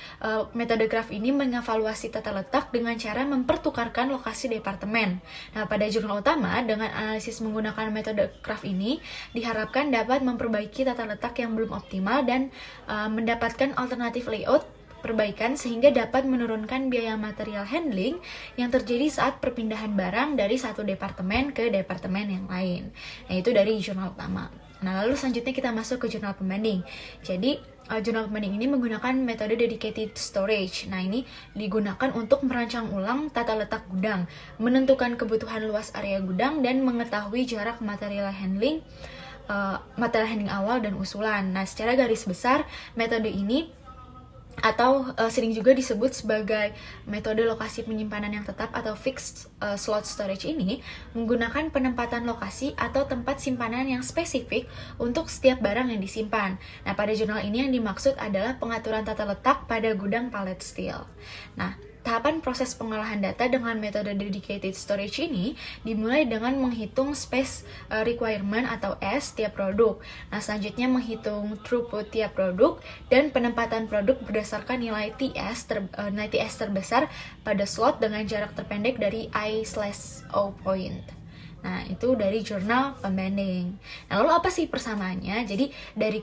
metode craft ini mengevaluasi tata letak dengan cara mempertukarkan lokasi departemen. Nah, pada jurnal utama, dengan analisis menggunakan metode craft ini, diharapkan dapat memperbaiki tata letak yang belum optimal dan mendapatkan alternatif layout perbaikan sehingga dapat menurunkan biaya material handling yang terjadi saat perpindahan barang dari satu departemen ke departemen yang lain. Nah, itu dari jurnal utama. Nah, lalu selanjutnya kita masuk ke jurnal pembanding. Jadi, jurnal pembanding ini menggunakan metode dedicated storage. Nah, ini digunakan untuk merancang ulang tata letak gudang, menentukan kebutuhan luas area gudang, dan mengetahui jarak material handling awal dan usulan. Nah, secara garis besar, metode ini atau sering juga disebut sebagai metode lokasi penyimpanan yang tetap atau fixed slot storage ini menggunakan penempatan lokasi atau tempat simpanan yang spesifik untuk setiap barang yang disimpan. Nah, pada jurnal ini yang dimaksud adalah pengaturan tata letak pada gudang pallet steel. Nah, tahapan proses pengolahan data dengan metode dedicated storage ini dimulai dengan menghitung space requirement atau S tiap produk. Nah, selanjutnya menghitung throughput tiap produk dan penempatan produk berdasarkan nilai TS terbesar pada slot dengan jarak terpendek dari I/O point. Nah, itu dari jurnal pembanding. Nah, lalu apa sih persamaannya? Jadi, dari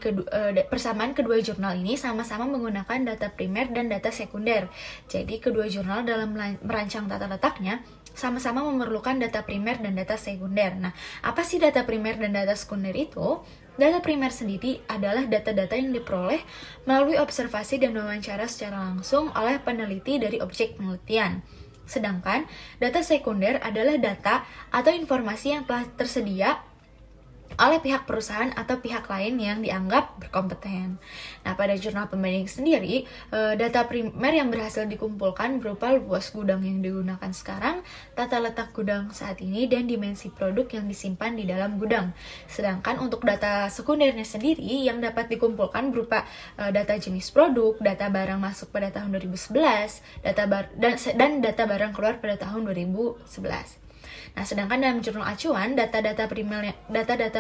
persamaan kedua jurnal ini sama-sama menggunakan data primer dan data sekunder. Jadi, kedua jurnal dalam merancang tata letaknya sama-sama memerlukan data primer dan data sekunder. Nah, apa sih data primer dan data sekunder itu? Data primer sendiri adalah data-data yang diperoleh melalui observasi dan wawancara secara langsung oleh peneliti dari objek penelitian. Sedangkan data sekunder adalah data atau informasi yang telah tersedia oleh pihak perusahaan atau pihak lain yang dianggap berkompeten. Nah, pada jurnal pembanding sendiri, data primer yang berhasil dikumpulkan berupa luas gudang yang digunakan sekarang, tata letak gudang saat ini, dan dimensi produk yang disimpan di dalam gudang. Sedangkan untuk data sekundernya sendiri yang dapat dikumpulkan berupa data jenis produk, data barang masuk pada tahun 2011, dan data barang keluar pada tahun 2011. Nah, sedangkan dalam jurnal acuan, data-data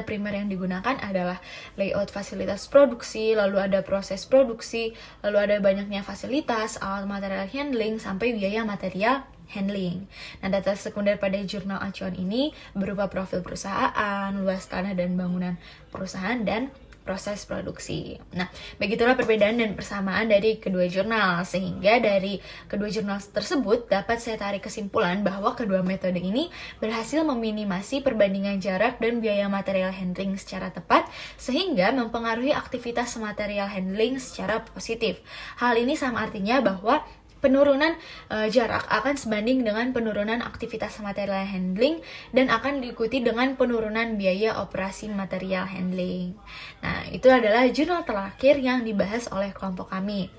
primer yang digunakan adalah layout fasilitas produksi, lalu ada proses produksi, lalu ada banyaknya fasilitas, alat material handling, sampai biaya material handling. Nah, data sekunder pada jurnal acuan ini berupa profil perusahaan, luas tanah dan bangunan perusahaan, dan proses produksi. Nah, begitulah perbedaan dan persamaan dari kedua jurnal, sehingga dari kedua jurnal tersebut dapat saya tarik kesimpulan bahwa kedua metode ini berhasil meminimasi perbandingan jarak dan biaya material handling secara tepat, sehingga mempengaruhi aktivitas material handling secara positif. Hal ini sama artinya bahwa penurunan jarak akan sebanding dengan penurunan aktivitas material handling dan akan diikuti dengan penurunan biaya operasi material handling. Nah, itu adalah jurnal terakhir yang dibahas oleh kelompok kami.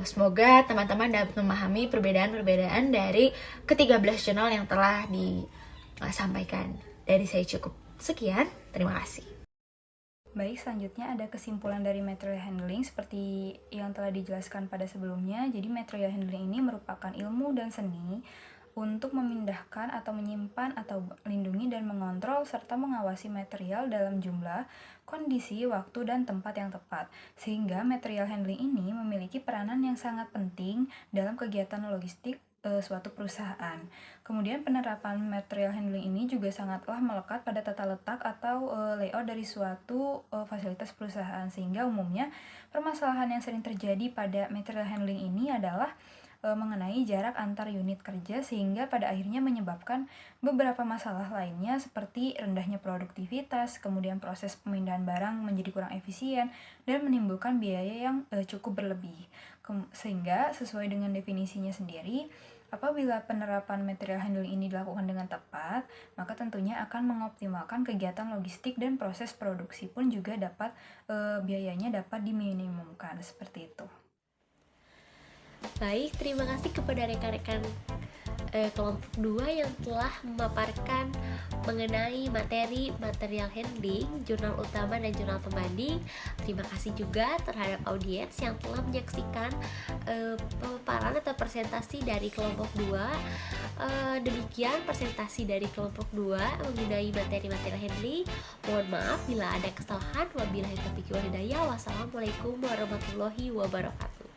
Semoga teman-teman dapat memahami perbedaan-perbedaan dari ke-13 jurnal yang telah disampaikan. Dari saya cukup sekian, terima kasih. Baik, selanjutnya ada kesimpulan dari material handling seperti yang telah dijelaskan pada sebelumnya. Jadi material handling ini merupakan ilmu dan seni untuk memindahkan atau menyimpan atau melindungi dan mengontrol serta mengawasi material dalam jumlah, kondisi, waktu, dan tempat yang tepat. Sehingga material handling ini memiliki peranan yang sangat penting dalam kegiatan logistik suatu perusahaan. Kemudian penerapan material handling ini juga sangatlah melekat pada tata letak atau layout dari suatu fasilitas perusahaan, sehingga umumnya permasalahan yang sering terjadi pada material handling ini adalah mengenai jarak antar unit kerja, sehingga pada akhirnya menyebabkan beberapa masalah lainnya seperti rendahnya produktivitas, kemudian proses pemindahan barang menjadi kurang efisien, dan menimbulkan biaya yang cukup berlebih. Sehingga sesuai dengan definisinya sendiri, apabila penerapan material handling ini dilakukan dengan tepat, maka tentunya akan mengoptimalkan kegiatan logistik dan proses produksi pun juga dapat biayanya dapat diminimumkan, seperti itu. Baik, terima kasih kepada rekan-rekan kelompok 2 yang telah memaparkan mengenai materi material handling, jurnal utama dan jurnal pembanding. Terima kasih juga terhadap audiens yang telah menyaksikan pemaparan atau presentasi dari kelompok 2. Demikian presentasi dari kelompok 2 mengenai materi material handling. Mohon maaf bila ada kesalahan. Wabillahi taufiq wal hidayah. Wassalamualaikum warahmatullahi wabarakatuh.